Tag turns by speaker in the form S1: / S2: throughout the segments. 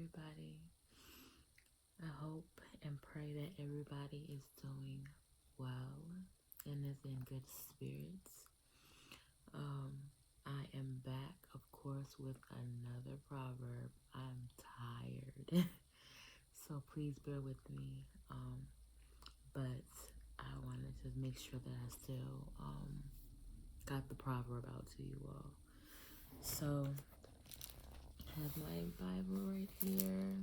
S1: everybody. I hope and pray that everybody is doing well and is in good spirits. I am back, of course, with another proverb. I'm tired, so please bear with me. But I wanted to make sure that I still got the proverb out to you all. So, I have my Bible right here.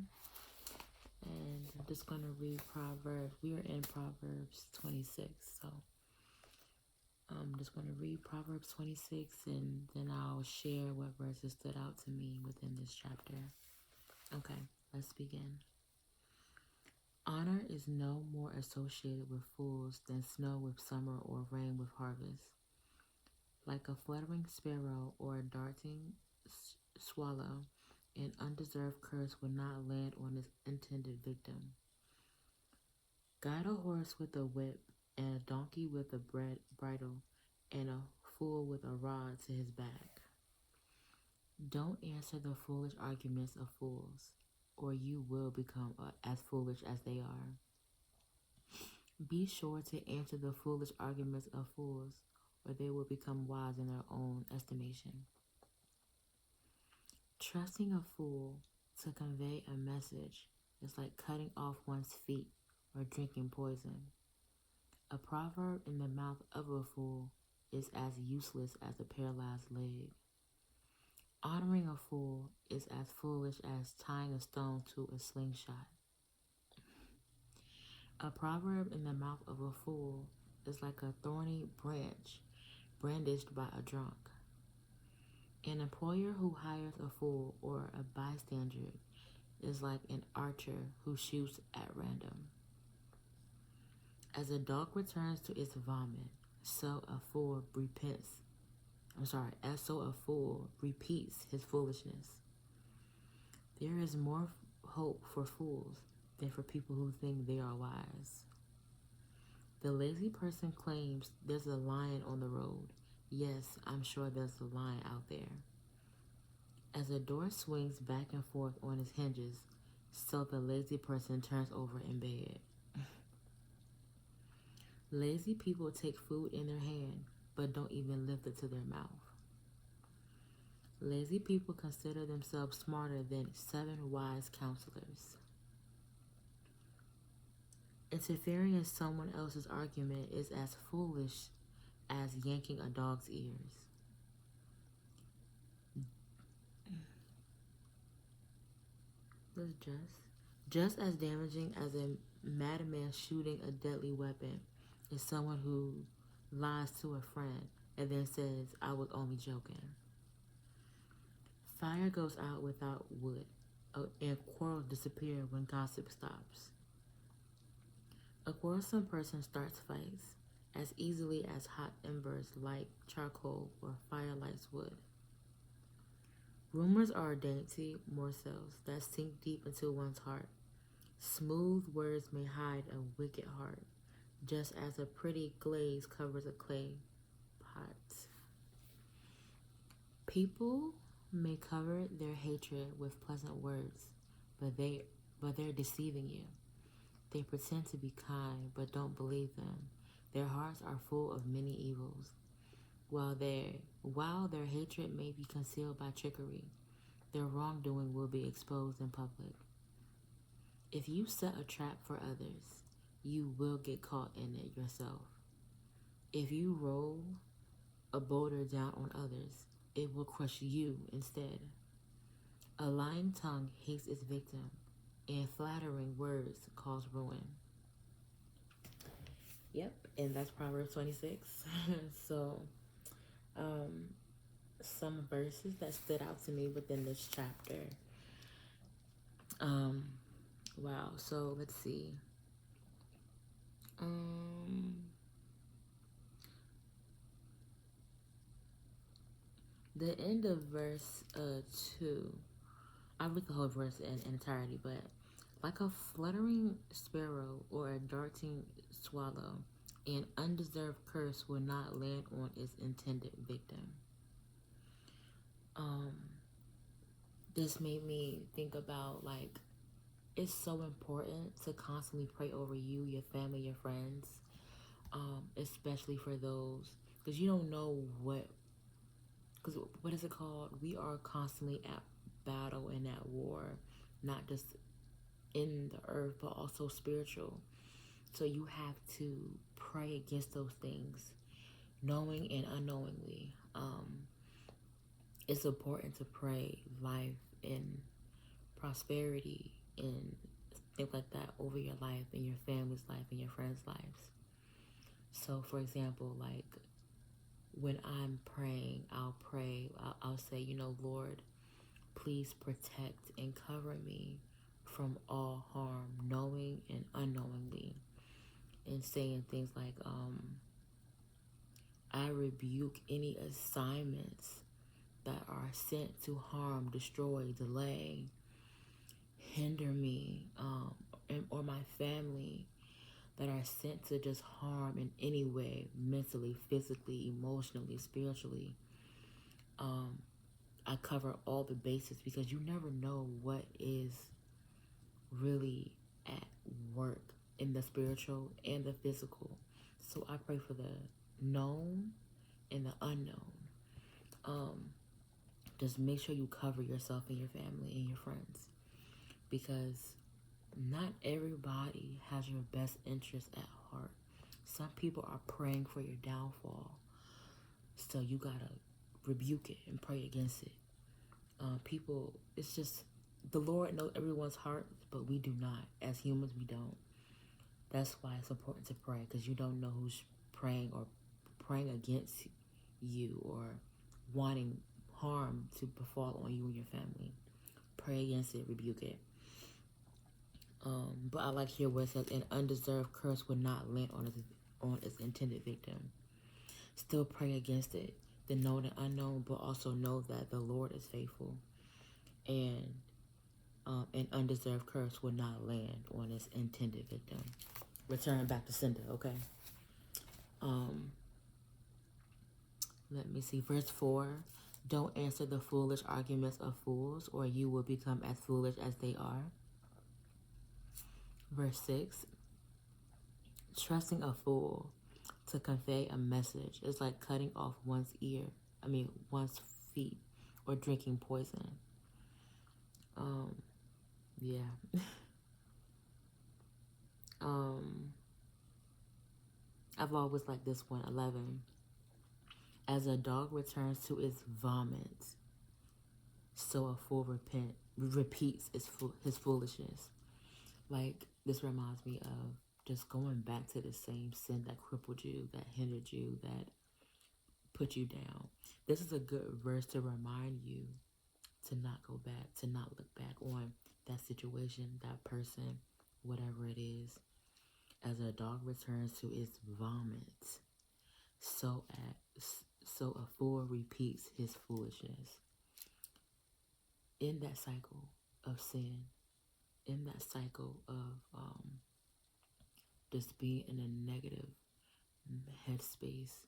S1: And I'm just going to read Proverbs. We are in Proverbs 26. So I'm just going to read Proverbs 26 and then I'll share what verses stood out to me within this chapter. Okay, let's begin. Honor is no more associated with fools than snow with summer or rain with harvest. Like a fluttering sparrow or a darting swallow, an undeserved curse will not land on its intended victim. Guide a horse with a whip, and a donkey with a bridle, and a fool with a rod to his back. Don't answer the foolish arguments of fools, or you will become as foolish as they are. Be sure to answer the foolish arguments of fools, or they will become wise in their own estimation. Trusting a fool to convey a message is like cutting off one's feet or drinking poison. A proverb in the mouth of a fool is as useless as a paralyzed leg. Honoring a fool is as foolish as tying a stone to a slingshot. A proverb in the mouth of a fool is like a thorny branch brandished by a drunk. An employer who hires a fool or a bystander is like an archer who shoots at random. As a dog returns to its vomit, so a fool repeats his foolishness. There is more hope for fools than for people who think they are wise. The lazy person claims there's a lion on the road. Yes, I'm sure there's a lion out there. As a door swings back and forth on its hinges, so the lazy person turns over in bed. Lazy people take food in their hand, but don't even lift it to their mouth. Lazy people consider themselves smarter than 7 wise counselors. Interfering in someone else's argument is as foolish as yanking a dog's ears. Just as damaging as a madman shooting a deadly weapon is someone who lies to a friend and then says, I was only joking. Fire goes out without wood, and quarrels disappear when gossip stops. A quarrelsome person starts fights as easily as hot embers light charcoal or fire lights wood. Rumors are dainty morsels that sink deep into one's heart. Smooth words may hide a wicked heart, just as a pretty glaze covers a clay pot. People may cover their hatred with pleasant words, but they're deceiving you. They pretend to be kind, but don't believe them. Their hearts are full of many evils. While their hatred may be concealed by trickery, their wrongdoing will be exposed in public. If you set a trap for others, you will get caught in it yourself. If you roll a boulder down on others, it will crush you instead. A lying tongue hates its victim, and flattering words cause ruin. Yep, and that's Proverbs 26. So, some verses that stood out to me within this chapter. Wow, so let's see. The end of verse 2, I read the whole verse in entirety, but like a fluttering sparrow or a darting swallow, an undeserved curse will not land on its intended victim. this made me think about like it's so important to constantly pray over you, your family, your friends, especially for those because you don't know because what is it called? We are constantly at battle and at war, not just in the earth but also spiritual. So you have to pray against those things, knowing and unknowingly. It's important to pray life and prosperity and things like that over your life and your family's life and your friends' lives. So, for example, like when I'm praying, I'll say, Lord, please protect and cover me from all harm, knowing and unknowingly. And saying things like, I rebuke any assignments that are sent to harm, destroy, delay, hinder me, or my family that are sent to just harm in any way, mentally, physically, emotionally, spiritually. Um, I cover all the bases because you never know what is really at work in the spiritual and the physical. So I pray for the known and the unknown. Um, just make sure you cover yourself and your family and your friends because not everybody has your best interest at heart. Some people are praying for your downfall. So you gotta rebuke it and pray against it. People, it's just the Lord knows everyone's heart, but we do not. As humans, we don't. That's why it's important to pray because you don't know who's praying or praying against you or wanting harm to befall on you and your family. Pray against it, rebuke it. But I like here where it says an undeserved curse would not land on its intended victim. Still pray against it, the known and unknown, but also know that the Lord is faithful, and an undeserved curse will not land on its intended victim. Return back to sender, okay? Um, Let me see. Verse 4. Don't answer the foolish arguments of fools, or you will become as foolish as they are. Verse 6. Trusting a fool to convey a message is like cutting off one's feet, or drinking poison. Yeah. I've always liked this one. 11. As a dog returns to its vomit, so a fool repeats his foolishness. Like, this reminds me of just going back to the same sin that crippled you, that hindered you, that put you down. This is a good verse to remind you to not go back, to not look back on that situation, that person, whatever it is. As a dog returns to its vomit, so a fool repeats his foolishness. In that cycle of sin, in that cycle of just being in a negative headspace,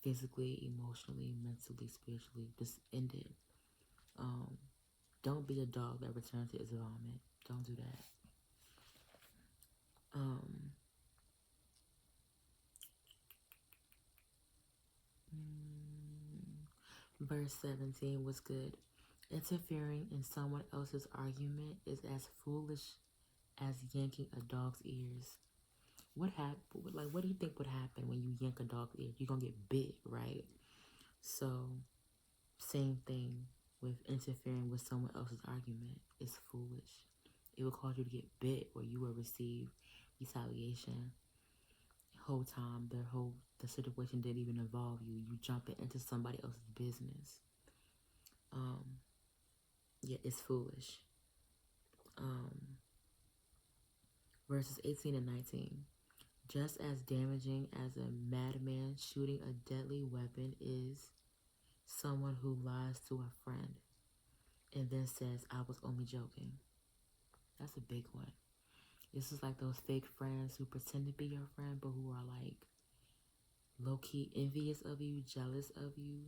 S1: physically, emotionally, mentally, spiritually, just end it. Don't be a dog that returns to its vomit. Don't do that. Verse 17 was good. Interfering in someone else's argument is as foolish as yanking a dog's ears. What do you think would happen when you yank a dog's ear? You're gonna get bit, right? So, same thing with interfering with someone else's argument. It's foolish. It will cause you to get bit, or you will receive retaliation. Whole time the situation didn't even involve you. You jumping into somebody else's business. Yeah, it's foolish. Verses 18 and 19. Just as damaging as a madman shooting a deadly weapon is someone who lies to a friend and then says, I was only joking. That's a big one. This is like those fake friends who pretend to be your friend but who are like low-key envious of you, jealous of you.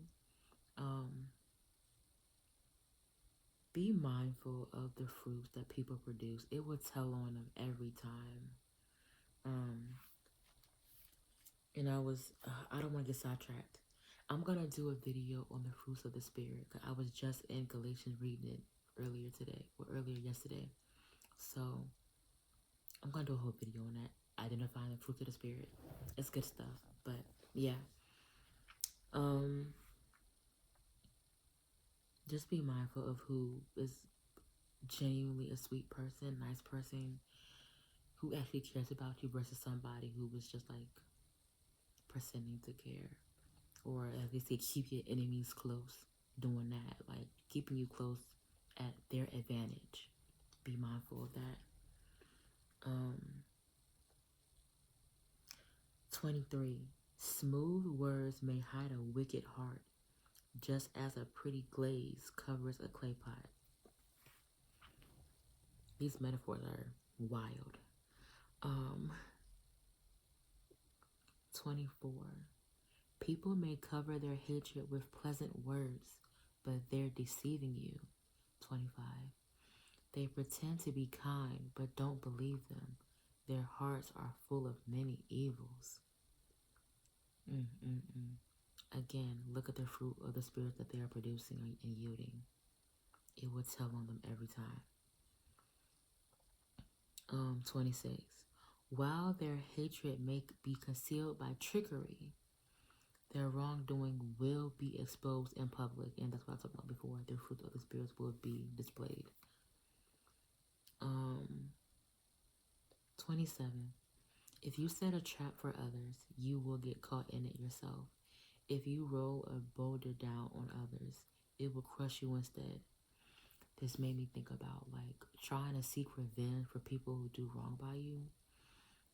S1: be mindful of the fruits that people produce. It will tell on them every time. Um, and I don't want to get sidetracked. I'm gonna do a video on the fruits of the spirit. I was just in Galatians reading it earlier today or earlier yesterday. So I'm gonna do a whole video on that, identifying the fruits of the spirit. It's good stuff. But yeah. Um just be mindful of who is genuinely a sweet person, nice person, who actually cares about you versus somebody who was just like pretending to care. Or as they say, keep your enemies close, doing that, like keeping you close at their advantage. Be mindful of that. Um 23. Smooth words may hide a wicked heart, just as a pretty glaze covers a clay pot. These metaphors are wild. Um, 24. People may cover their hatred with pleasant words, but they're deceiving you. 25. They pretend to be kind, but don't believe them. Their hearts are full of many evils. Again, look at the fruit of the spirit that they are producing and yielding. It will tell on them every time. 26. While their hatred may be concealed by trickery, their wrongdoing will be exposed in public. And that's what I talked about before. The fruit of the spirits will be displayed. 27. If you set a trap for others, you will get caught in it yourself. If you roll a boulder down on others, it will crush you instead. This made me think about like trying to seek revenge for people who do wrong by you.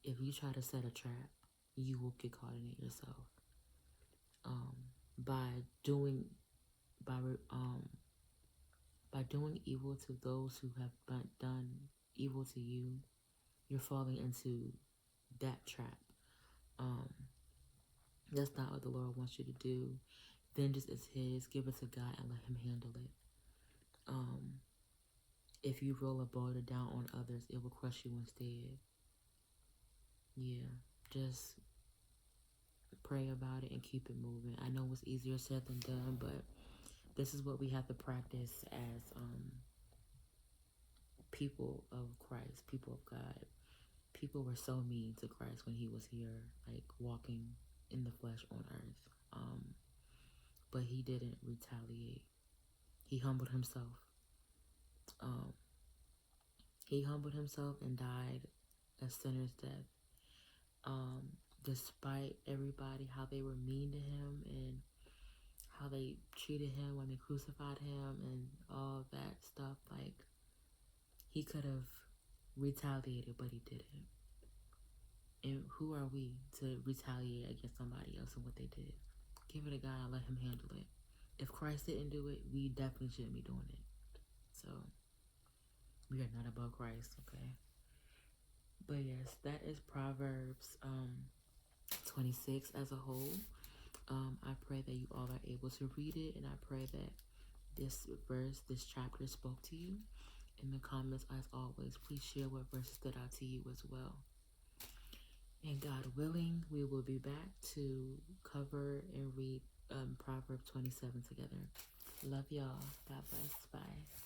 S1: If you try to set a trap, you will get caught in it yourself. By doing by doing evil to those who have done evil to you, you're falling into that trap. That's not what the Lord wants you to do. Vengeance is His. Give it to God and let Him handle it. If you roll a boulder down on others, it will crush you instead. Yeah, just pray about it and keep it moving. I know it's easier said than done, but this is what we have to practice as people of Christ, people of God. People were so mean to Christ when He was here, like walking in the flesh on earth. But He didn't retaliate. He humbled Himself. He humbled Himself and died a sinner's death. Despite everybody, how they were mean to Him and how they treated Him when they crucified Him and all that stuff, like He could have retaliated, but He didn't. And who are we to retaliate against somebody else and what they did? Give it to God and let Him handle it. If Christ didn't do it, we definitely shouldn't be doing it. So we are not above Christ, okay? But yes, that is Proverbs 26 as a whole. I pray that you all are able to read it, and I pray that this verse, this chapter spoke to you. In the comments, as always, please share what verse stood out to you as well. And God willing, we will be back to cover and read Proverbs 27 together. Love y'all. God bless. Bye.